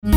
All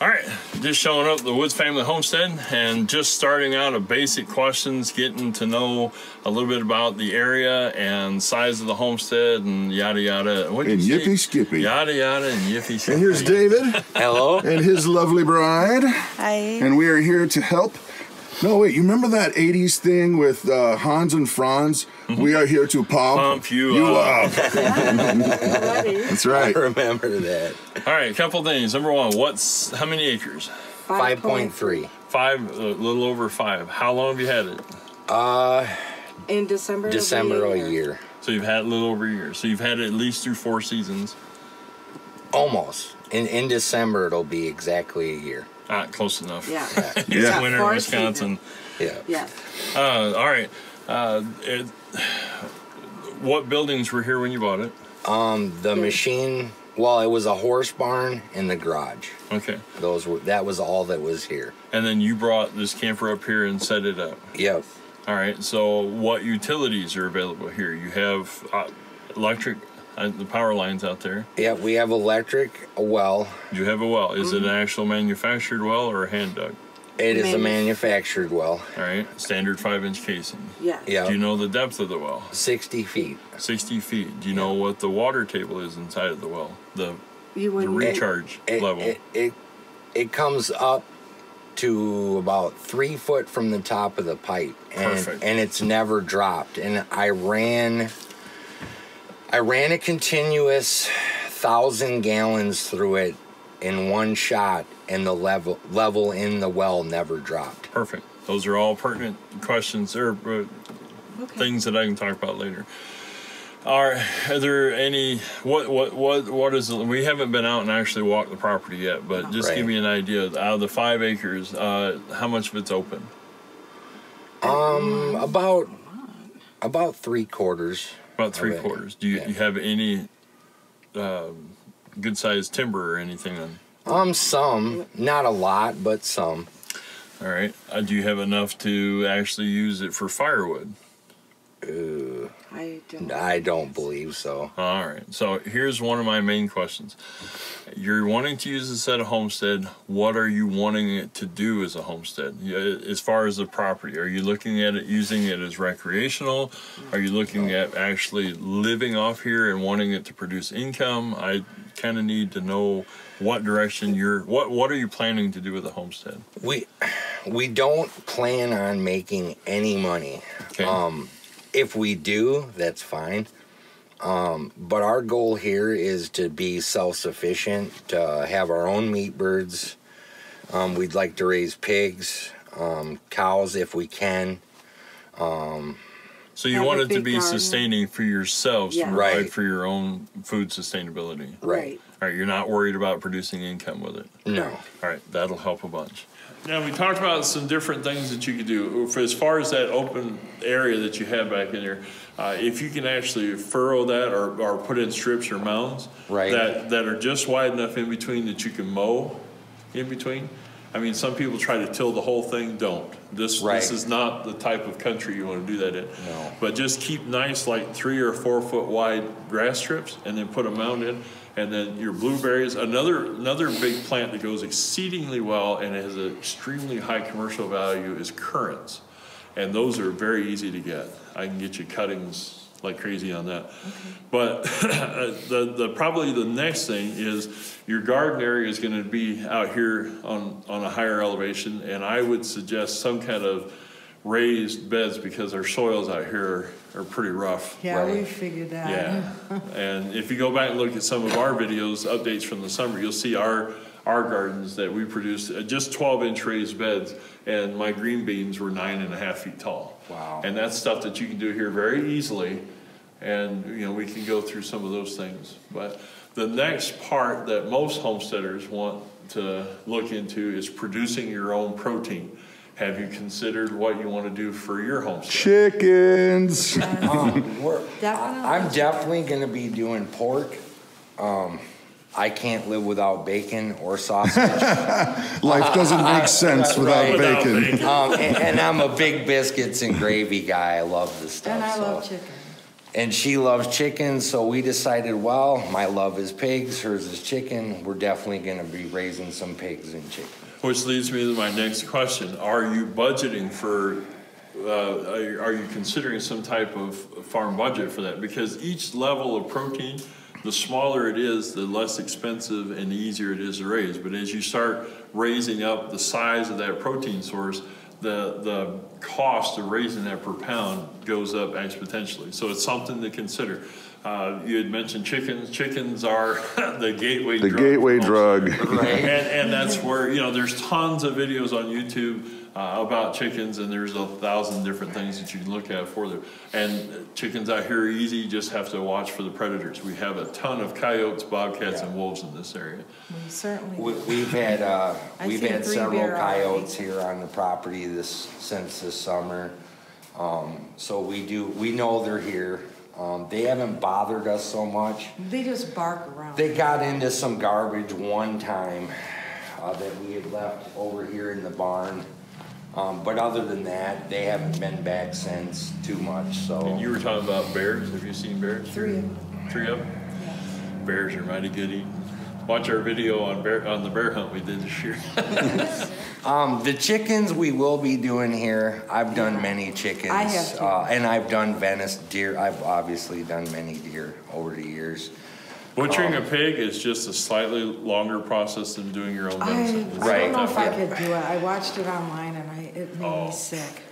right, just showing up at the Woods Family Homestead and just starting out of basic questions, getting to know a little bit about the area and size of the homestead and yada yada. And Yippee Skippy. Yada yada and Yippee Skippy. And here's David. Hello. And his lovely bride. Hi. And we are here to help. No, wait, you remember that 80s thing with Hans and Franz? We are here to pump you up. That's right. I remember that. All right, a couple things. Number one, how many acres? 5.3. 5, a little over 5. How long have you had it? In December. December a year. So you've had it a little over a year. So you've had it at least through 4 seasons. Almost. In December, it'll be exactly a year. Close enough. Yeah. It's winter in Wisconsin. Yeah. Yeah. All right. What buildings were here when you bought it? The machine. Well, it was a horse barn and the garage. Okay. That was all that was here. And then you brought this camper up here and set it up. Yep. All right. So what utilities are available here? You have electric, the power lines out there. Yeah, we have electric, a well. You have a well. Is it an actual manufactured well or a hand dug? It is a manufactured well. All right. Standard 5-inch casing. Yeah. Yeah. Do you know the depth of the well? 60 feet. 60 feet. Do you know what the water table is inside of the well? The recharge level? It comes up to about 3 foot from the top of the pipe. Perfect. And it's never dropped. And I ran a continuous 1,000 gallons through it in one shot, and the level in the well never dropped. Perfect. Those are all pertinent questions or things that I can talk about later. Are there any? What is it? We haven't been out and actually walked the property yet, but just give me an idea. Out of the 5 acres, how much of it's open? About 3/4. About 3/4. Do you have any good sized timber or anything on? Some, not a lot, but some. All right. Do you have enough to actually use it for firewood? I don't believe so. All right. So here's one of my main questions. You're wanting to use this at a homestead. What are you wanting it to do as a homestead? As far as the property, are you looking at it, using it as recreational? Are you looking at actually living off here and wanting it to produce income? I kind of need to know what direction what are you planning to do with the homestead? We don't plan on making any money. Okay. If we do, that's fine. But our goal here is to be self-sufficient, to have our own meat birds. We'd like to raise pigs, cows if we can. So you want it to be sustaining for yourselves, right? For your own food sustainability. Right. All right, you're not worried about producing income with it? No. All right, that'll help a bunch. Now, we talked about some different things that you could do. As far as that open area that you have back in there, if you can actually furrow that or put in strips or mounds that are just wide enough in between that you can mow in between. I mean, some people try to till the whole thing. Don't. This is not the type of country you want to do that in. No. But just keep nice, like 3 or 4 foot wide grass strips, and then put a mound in. And then your blueberries. Another big plant that goes exceedingly well and has an extremely high commercial value is currants, and those are very easy to get. I can get you cuttings like crazy on that. Okay. But probably the next thing is your garden area is going to be out here on a higher elevation, and I would suggest some kind of raised beds because our soils out here are pretty rough. Yeah, we figured that. Yeah, and if you go back and look at some of our videos, updates from the summer, you'll see our gardens that we produced, just 12-inch raised beds, and my green beans were 9.5 feet tall. Wow. And that's stuff that you can do here very easily, and we can go through some of those things. But the next part that most homesteaders want to look into is producing your own protein. Have you considered what you want to do for your homestead? Chickens. I'm definitely going to be doing pork. I can't live without bacon or sausage. Life doesn't make sense without bacon. And I'm a big biscuits and gravy guy. I love this stuff. And I love chicken. And she loves chickens, so we decided, well, my love is pigs, hers is chicken. We're definitely going to be raising some pigs and chickens. Which leads me to my next question. Are you budgeting for, are you considering some type of farm budget for that? Because each level of protein, the smaller it is, the less expensive and the easier it is to raise. But as you start raising up the size of that protein source, the cost of raising that per pound goes up exponentially. So it's something to consider. You had mentioned chickens. Chickens are the gateway drug. The gateway drug. Right. And that's where, you know, there's tons of videos on YouTube about chickens, and there's 1,000 different things that you can look at for them. And chickens out here are easy. You just have to watch for the predators. We have a ton of coyotes, bobcats, and wolves in this area. We certainly We've had several coyotes already here on the property since this summer. So we know they're here. They haven't bothered us so much. They just bark around. They got into some garbage one time that we had left over here in the barn. But other than that, they haven't been back since too much. So. And you were talking about bears. Have you seen bears? 3 of them. 3 of them? Yes. Bears are mighty good eating. Watch our video on the bear hunt we did this year. The chickens we will be doing here. I've done many chickens. I have too. And I've done venison deer. I've obviously done many deer over the years. Butchering a pig is just a slightly longer process than doing your own venison. I don't know if I could do it. I watched it online and it made me sick.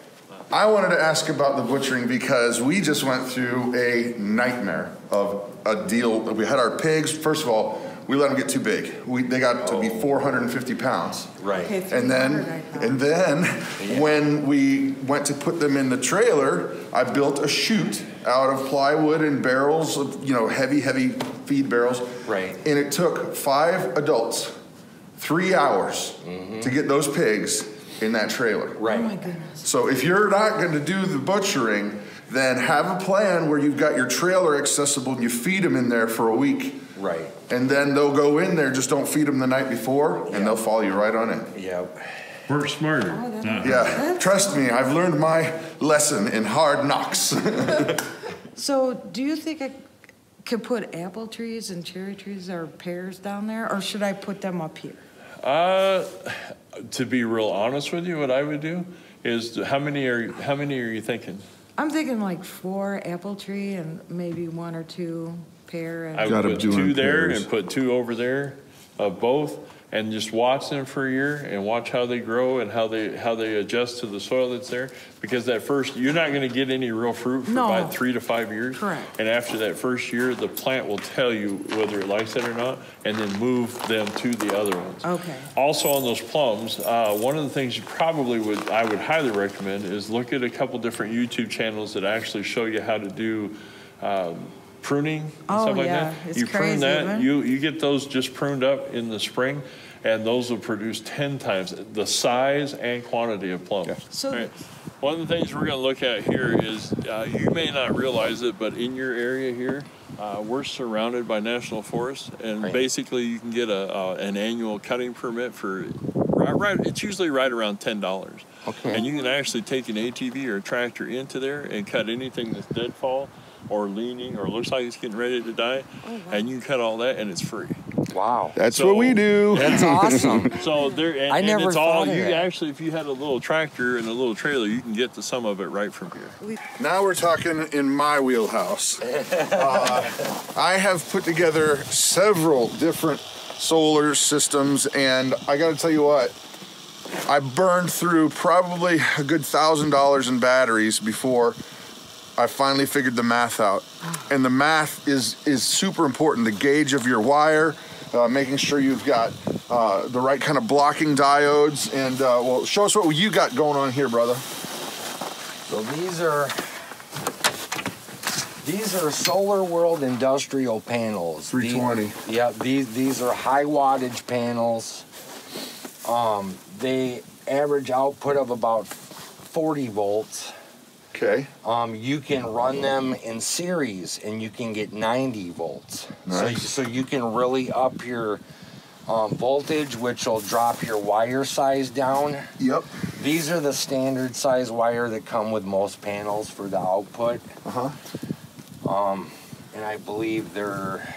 I wanted to ask about the butchering because we just went through a nightmare of a deal. We had our pigs. First of all, we let them get too big. They got to be 450 pounds. Right. Okay, And then when we went to put them in the trailer, I built a chute out of plywood and barrels of, heavy feed barrels. Right. And it took 5 adults 3 hours to get those pigs in that trailer. Right. Oh my goodness. So if you're not going to do the butchering, then have a plan where you've got your trailer accessible and you feed them in there for a week. Right. And then they'll go in there, just don't feed them the night before, and they'll follow you right on in. Yep. We're smarter. Yeah, trust me, I've learned my lesson in hard knocks. So do you think I could put apple trees and cherry trees or pears down there, or should I put them up here? To be real honest with you, what I would do is how many are you thinking? I'm thinking like 4 apple tree and maybe 1 or 2 pear. And I would put 2 there and put 2 over there of both, and just watch them for a year and watch how they grow and how they adjust to the soil that's there. Because that first, you're not going to get any real fruit for about 3 to 5 years. Correct. And after that first year, the plant will tell you whether it likes it or not, and then move them to the other ones. Okay. Also on those plums, one of the things I would highly recommend is look at a couple different YouTube channels that actually show you how to do pruning and stuff like that. It's You prune crazy, that, man. you get those just pruned up in the spring, and those will produce 10 times the size and quantity of plums. So Right. One of the things we're going to look at here is, you may not realize it, but in your area here, we're surrounded by national forests, and basically you can get an annual cutting permit for, it's usually right around $10. Okay. And you can actually take an ATV or a tractor into there and cut anything that's deadfall or leaning or looks like it's getting ready to die, and you can cut all that, and it's free. Wow. That's what we do. That's awesome. So there, I never it's all thought of you. that. Actually, if you had a little tractor and a little trailer, you can get to some of it right from here. Now we're talking in my wheelhouse. I have put together several different solar systems, and I got to tell you what, I burned through probably a good $1,000 in batteries before I finally figured the math out. And the math is super important. The gauge of your wire, making sure you've got the right kind of blocking diodes. And well, show us what you got going on here, brother. So these are Solar World industrial panels. 320. These are high wattage panels. They average output of about 40 volts. Okay. You can run them in series and you can get 90 volts. Nice. So you can really up your voltage, which will drop your wire size down. Yep. These are the standard size wire that come with most panels for the output. And I believe they're,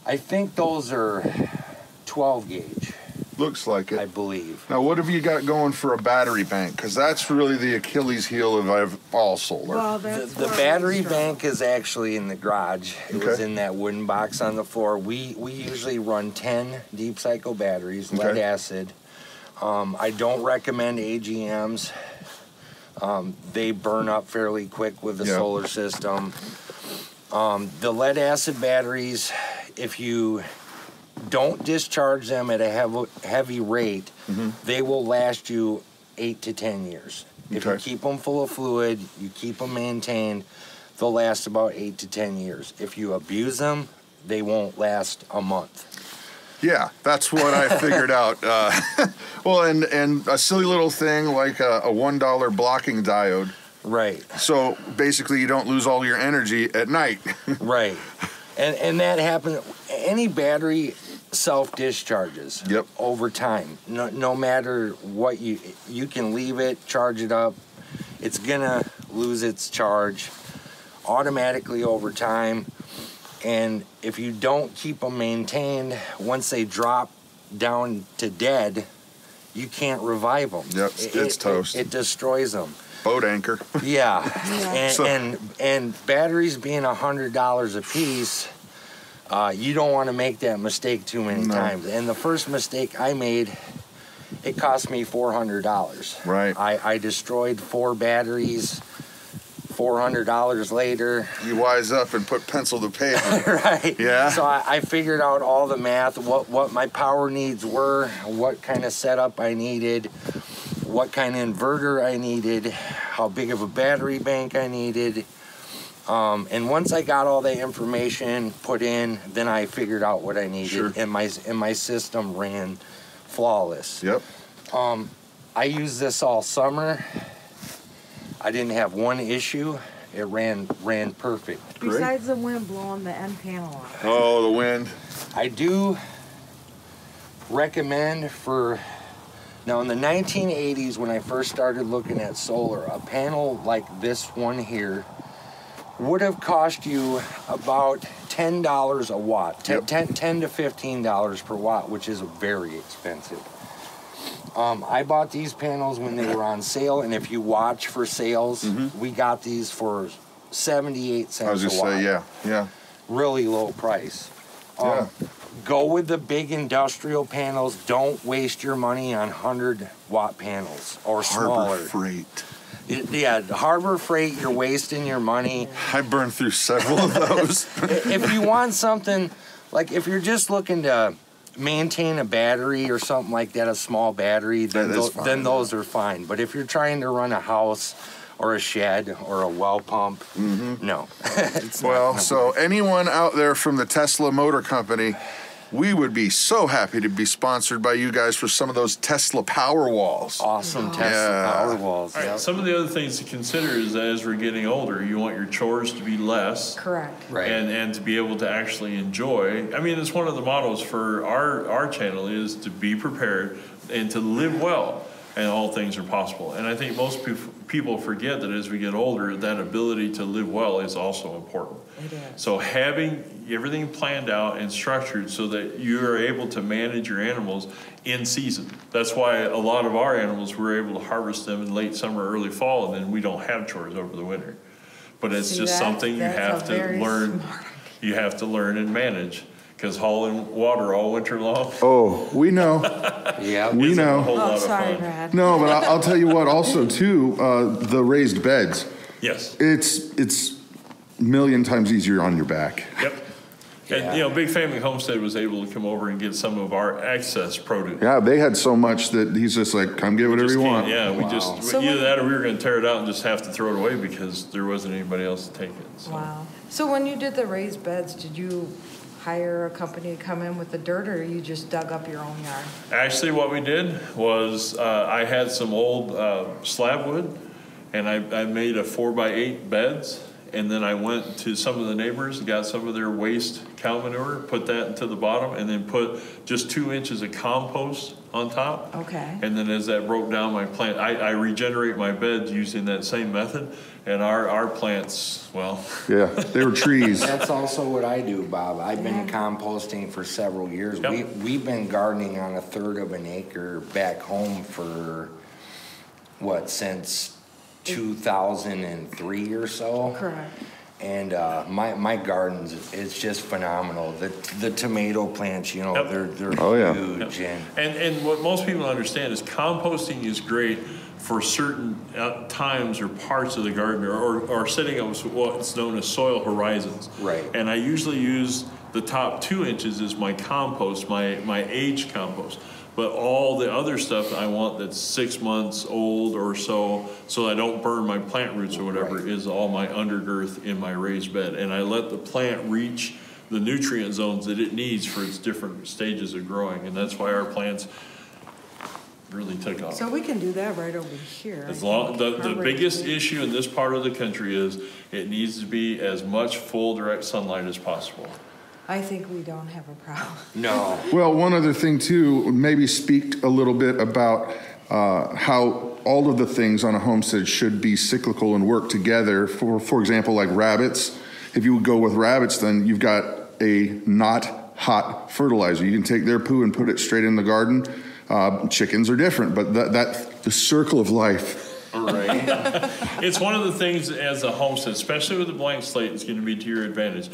I think those are 12 gauge. Looks like it. I believe. Now, what have you got going for a battery bank? Because that's really the Achilles heel of all solar. Well, The battery bank is actually in the garage. It was in that wooden box on the floor. We usually run 10 deep cycle batteries, lead acid. I don't recommend AGMs. They burn up fairly quick with the solar system. The lead acid batteries, if you don't discharge them at a heavy rate, they will last you 8 to 10 years. If you keep them full of fluid, you keep them maintained, they'll last about 8 to 10 years. If you abuse them, they won't last a month. Yeah, that's what I figured out. Well, and a silly little thing like a $1 blocking diode. Right. So basically you don't lose all your energy at night. Right. And that happens, any battery self-discharges over time. No matter what you can leave it, charge it up, it's gonna lose its charge automatically over time. And if you don't keep them maintained, once they drop down to dead, you can't revive them. Yep, it's toast. It destroys them. Boat anchor. Yeah. And batteries being $100 a piece, you don't want to make that mistake too many times. And the first mistake I made, it cost me $400. Right. I destroyed 4 batteries. $400 later. You wise up and put pencil to paper. Right. Yeah. So I figured out all the math, what my power needs were, what kind of setup I needed, what kind of inverter I needed, how big of a battery bank I needed. And once I got all that information put in, then I figured out what I needed, and my system ran flawless. Yep. I used this all summer. I didn't have one issue. It ran perfect. Besides the wind blowing the end panel off. Oh, the wind. I do recommend now in the 1980s when I first started looking at solar, a panel like this one here would have cost you about $10 a watt, $10 to $15 per watt, which is very expensive. I bought these panels when they were on sale, and if you watch for sales, we got these for 78 cents a watt. I was just say, yeah. Really low price. Go with the big industrial panels. Don't waste your money on 100-watt panels or smaller. Harbor Freight. Harbor Freight, you're wasting your money. I burned through several of those. If you want something, like if you're just looking to maintain a battery or something like that, a small battery, then those are fine. But if you're trying to run a house or a shed or a well pump, no. So anyone out there from the Tesla Motor Company, we would be so happy to be sponsored by you guys for some of those Tesla power walls. Awesome Tesla power walls. Right. Some of the other things to consider is that as we're getting older, you want your chores to be less. Correct. Right. And to be able to actually enjoy. I mean, it's one of the mottos for our channel is to be prepared and to live well, and all things are possible. And I think most people forget that as we get older, that ability to live well is also important. It is. So having everything planned out and structured so that you are able to manage your animals in season. That's why a lot of our animals, we're able to harvest them in late summer, early fall, and then we don't have chores over the winter. But it's just something you have to learn. You have to learn and manage. Because hauling water all winter long. Oh, we know. We know. A whole lot of fun. Brad. No, but I'll tell you what. Also, too, the raised beds. Yes. It's a million times easier on your back. Yep. And Big Family Homestead was able to come over and get some of our excess produce. Yeah, they had so much that he's just like, come get whatever you want. Yeah, we either that or we were going to tear it out and just have to throw it away because there wasn't anybody else to take it. So. Wow. So when you did the raised beds, did you hire a company to come in with the dirt, or you just dug up your own yard? Actually, what we did was I had some old slab wood, and I made a 4x8 beds, and then I went to some of the neighbors, got some of their waste cow manure, put that into the bottom, and then put just 2 inches of compost on top. Okay. And then as that broke down my plant, I regenerate my beds using that same method, and our plants, well. Yeah, they were trees. That's also what I do, Bob. I've been composting for several years. Yep. We've been gardening on 1/3 of an acre back home for, what, since 2003 or so? Correct. And my gardens, it's just phenomenal. The tomato plants, you know, Yep. they're Oh, yeah. huge. Yep. And what most people understand is composting is great for certain times or parts of the garden, or setting up what's known as soil horizons. Right. And I usually use the top 2 inches as my compost, my aged compost. But all the other stuff I want that's 6 months old or so I don't burn my plant roots or whatever, Right. is all my undergrowth in my raised bed. And I let the plant reach the nutrient zones that it needs for its different stages of growing. And that's why our plants really took off. So we can do that right over here. As long, the biggest issue in this part of the country is it needs to be as much full direct sunlight as possible. I think we don't have a problem. No. Well, one other thing too, maybe speak a little bit about how all of the things on a homestead should be cyclical and work together. For example, like rabbits. If you would go with rabbits, then you've got a not hot fertilizer. You can take their poo and put it straight in the garden. Chickens are different, but the circle of life. Right. It's one of the things as a homestead, especially with a blank slate, it's going to be to your advantage.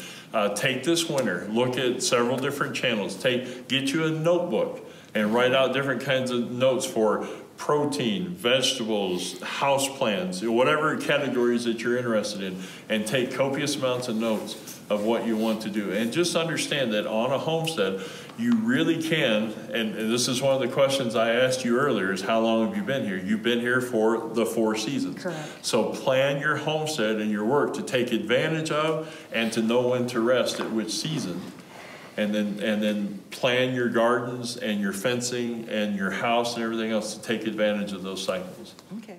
Take this winter, look at several different channels. Get you a notebook and write out different kinds of notes for protein, vegetables, house plants, whatever categories that you're interested in, and take copious amounts of notes of what you want to do. And just understand that on a homestead, you really can, and this is one of the questions I asked you earlier, is how long have you been here? You've been here for the 4 seasons. Correct. So plan your homestead and your work to take advantage of and to know when to rest at which season. And then plan your gardens and your fencing and your house and everything else to take advantage of those cycles. Okay.